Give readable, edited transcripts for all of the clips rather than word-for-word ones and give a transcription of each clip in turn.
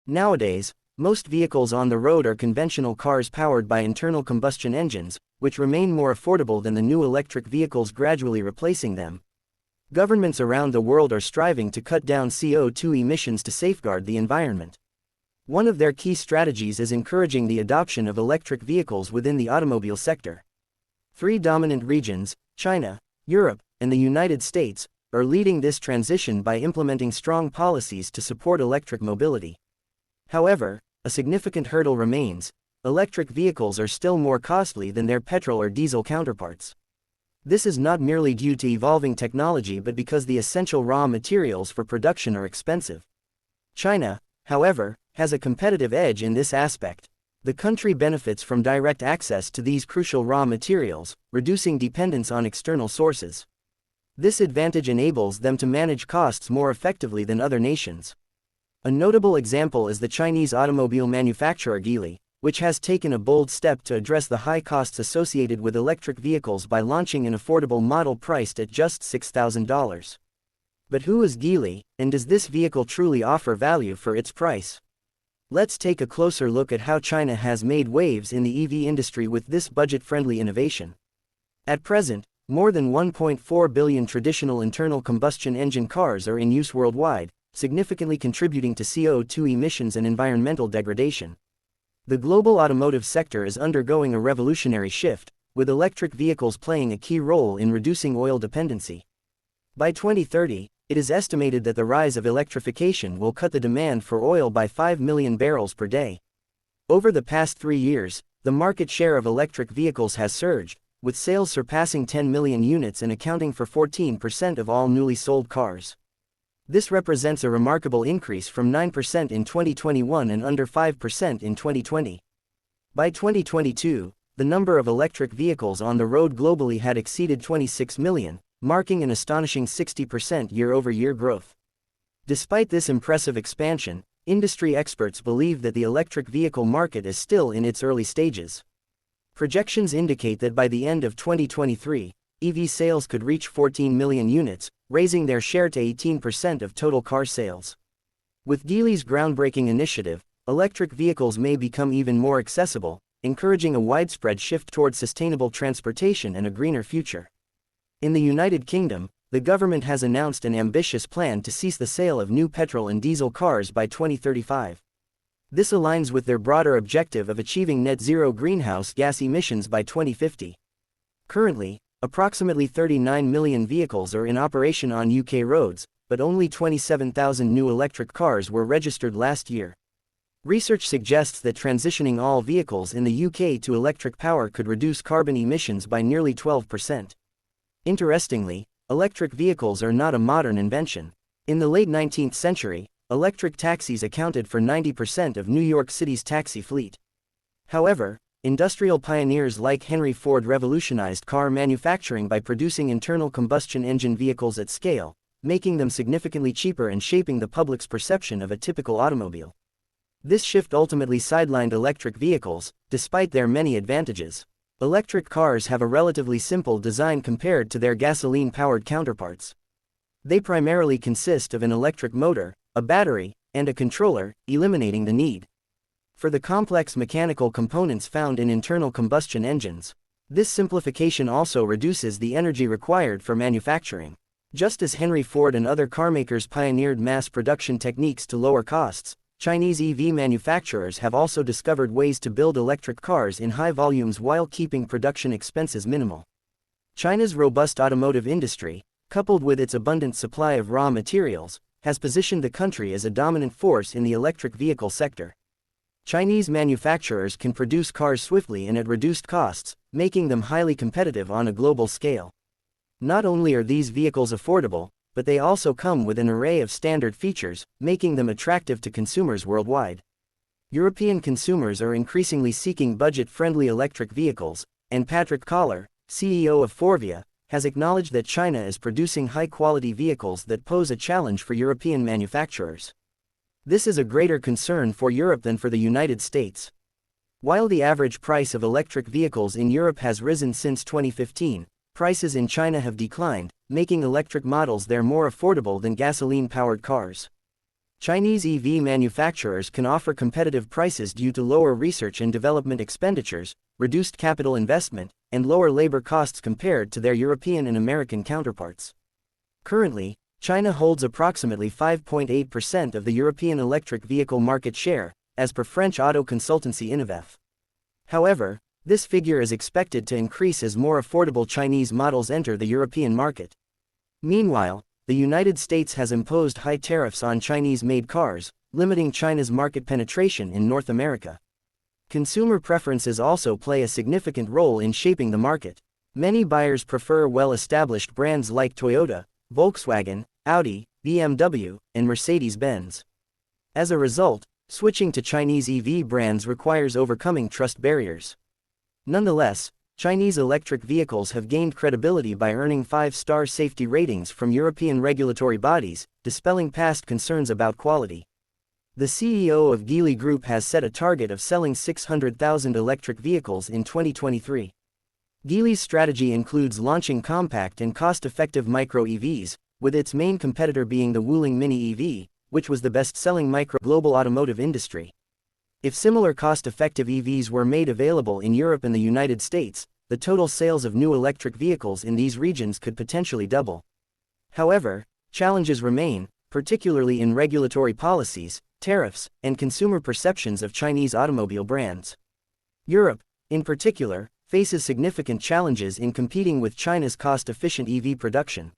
Nowadays, most vehicles on the road are conventional cars powered by internal combustion engines, which remain more affordable than the new electric vehicles gradually replacing them. Governments around the world are striving to cut down CO2 emissions to safeguard the environment. One of their key strategies is encouraging the adoption of electric vehicles within the automobile sector. Three dominant regions, China, Europe, and the United States, are leading this transition by implementing strong policies to support electric mobility. However, a significant hurdle remains: electric vehicles are still more costly than their petrol or diesel counterparts. This is not merely due to evolving technology but because the essential raw materials for production are expensive. China, however, has a competitive edge in this aspect. The country benefits from direct access to these crucial raw materials, reducing dependence on external sources. This advantage enables them to manage costs more effectively than other nations. A notable example is the Chinese automobile manufacturer Geely, which has taken a bold step to address the high costs associated with electric vehicles by launching an affordable model priced at just $6,000. But who is Geely, and does this vehicle truly offer value for its price? Let's take a closer look at how China has made waves in the EV industry with this budget-friendly innovation. At present, more than 1.4 billion traditional internal combustion engine cars are in use worldwide, significantly contributing to CO2 emissions and environmental degradation. The global automotive sector is undergoing a revolutionary shift, with electric vehicles playing a key role in reducing oil dependency. By 2030, it is estimated that the rise of electrification will cut the demand for oil by 5 million barrels per day. Over the past 3 years, the market share of electric vehicles has surged, with sales surpassing 10 million units and accounting for 14% of all newly sold cars. This represents a remarkable increase from 9% in 2021 and under 5% in 2020. By 2022, the number of electric vehicles on the road globally had exceeded 26 million, marking an astonishing 60% year-over-year growth. Despite this impressive expansion, industry experts believe that the electric vehicle market is still in its early stages. Projections indicate that by the end of 2023, EV sales could reach 14 million units, raising their share to 18% of total car sales. With Geely's groundbreaking initiative, electric vehicles may become even more accessible, encouraging a widespread shift towards sustainable transportation and a greener future. In the United Kingdom, the government has announced an ambitious plan to cease the sale of new petrol and diesel cars by 2035. This aligns with their broader objective of achieving net zero greenhouse gas emissions by 2050. Currently, approximately 39 million vehicles are in operation on UK roads, but only 27,000 new electric cars were registered last year. Research suggests that transitioning all vehicles in the UK to electric power could reduce carbon emissions by nearly 12%. Interestingly, electric vehicles are not a modern invention. In the late 19th century, electric taxis accounted for 90% of New York City's taxi fleet. However, industrial pioneers like Henry Ford revolutionized car manufacturing by producing internal combustion engine vehicles at scale, making them significantly cheaper and shaping the public's perception of a typical automobile. This shift ultimately sidelined electric vehicles, despite their many advantages. Electric cars have a relatively simple design compared to their gasoline-powered counterparts. They primarily consist of an electric motor, a battery, and a controller, eliminating the need for the complex mechanical components found in internal combustion engines. This simplification also reduces the energy required for manufacturing. Just as Henry Ford and other carmakers pioneered mass production techniques to lower costs, Chinese EV manufacturers have also discovered ways to build electric cars in high volumes while keeping production expenses minimal. China's robust automotive industry, coupled with its abundant supply of raw materials, has positioned the country as a dominant force in the electric vehicle sector. Chinese manufacturers can produce cars swiftly and at reduced costs, making them highly competitive on a global scale. Not only are these vehicles affordable, but they also come with an array of standard features, making them attractive to consumers worldwide. European consumers are increasingly seeking budget-friendly electric vehicles, and Patrick Collar, CEO of Forvia, has acknowledged that China is producing high-quality vehicles that pose a challenge for European manufacturers. This is a greater concern for Europe than for the United States. While the average price of electric vehicles in Europe has risen since 2015, prices in China have declined, making electric models there more affordable than gasoline-powered cars. Chinese EV manufacturers can offer competitive prices due to lower research and development expenditures, reduced capital investment, and lower labor costs compared to their European and American counterparts. Currently, China holds approximately 5.8% of the European electric vehicle market share, as per French auto consultancy Innovef. However, this figure is expected to increase as more affordable Chinese models enter the European market. Meanwhile, the United States has imposed high tariffs on Chinese-made cars, limiting China's market penetration in North America. Consumer preferences also play a significant role in shaping the market. Many buyers prefer well-established brands like Toyota, Volkswagen, Audi, BMW, and Mercedes-Benz. As a result, switching to Chinese EV brands requires overcoming trust barriers. Nonetheless, Chinese electric vehicles have gained credibility by earning 5-star safety ratings from European regulatory bodies, dispelling past concerns about quality. The CEO of Geely Group has set a target of selling 600,000 electric vehicles in 2023. Geely's strategy includes launching compact and cost-effective micro-EVs, with its main competitor being the Wuling Mini EV, which was the best-selling global automotive industry. If similar cost-effective EVs were made available in Europe and the United States, the total sales of new electric vehicles in these regions could potentially double. However, challenges remain, particularly in regulatory policies, tariffs, and consumer perceptions of Chinese automobile brands. Europe, in particular, faces significant challenges in competing with China's cost-efficient EV production.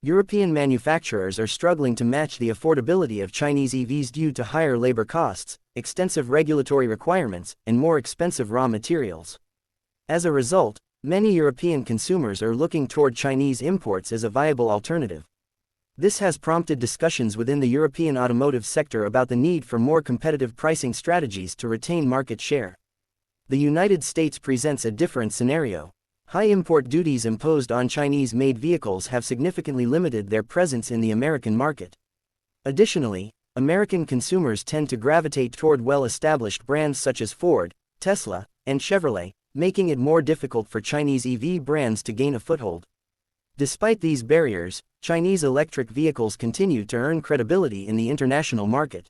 European manufacturers are struggling to match the affordability of Chinese EVs due to higher labor costs, extensive regulatory requirements, and more expensive raw materials. As a result, many European consumers are looking toward Chinese imports as a viable alternative. This has prompted discussions within the European automotive sector about the need for more competitive pricing strategies to retain market share. The United States presents a different scenario. High import duties imposed on Chinese-made vehicles have significantly limited their presence in the American market. Additionally, American consumers tend to gravitate toward well-established brands such as Ford, Tesla, and Chevrolet, making it more difficult for Chinese EV brands to gain a foothold. Despite these barriers, Chinese electric vehicles continue to earn credibility in the international market.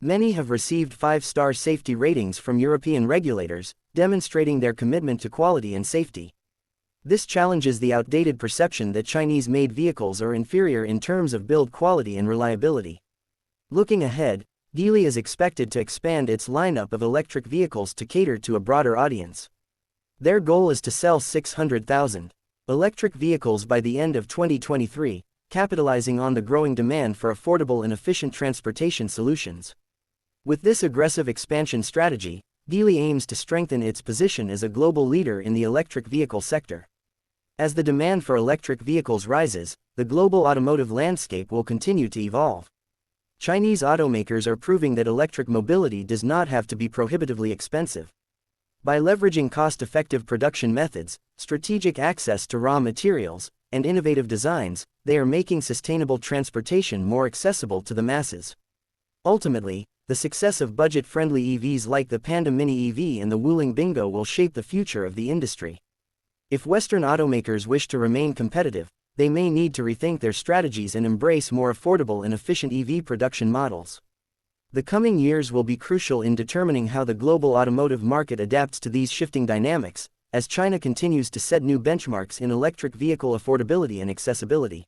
Many have received 5-star safety ratings from European regulators, demonstrating their commitment to quality and safety. This challenges the outdated perception that Chinese-made vehicles are inferior in terms of build quality and reliability. Looking ahead, Geely is expected to expand its lineup of electric vehicles to cater to a broader audience. Their goal is to sell 600,000 electric vehicles by the end of 2023, capitalizing on the growing demand for affordable and efficient transportation solutions. With this aggressive expansion strategy, Geely aims to strengthen its position as a global leader in the electric vehicle sector. As the demand for electric vehicles rises, the global automotive landscape will continue to evolve. Chinese automakers are proving that electric mobility does not have to be prohibitively expensive. By leveraging cost-effective production methods, strategic access to raw materials, and innovative designs, they are making sustainable transportation more accessible to the masses. Ultimately, the success of budget-friendly EVs like the Panda Mini EV and the Wuling Bingo will shape the future of the industry. If Western automakers wish to remain competitive, they may need to rethink their strategies and embrace more affordable and efficient EV production models. The coming years will be crucial in determining how the global automotive market adapts to these shifting dynamics, as China continues to set new benchmarks in electric vehicle affordability and accessibility.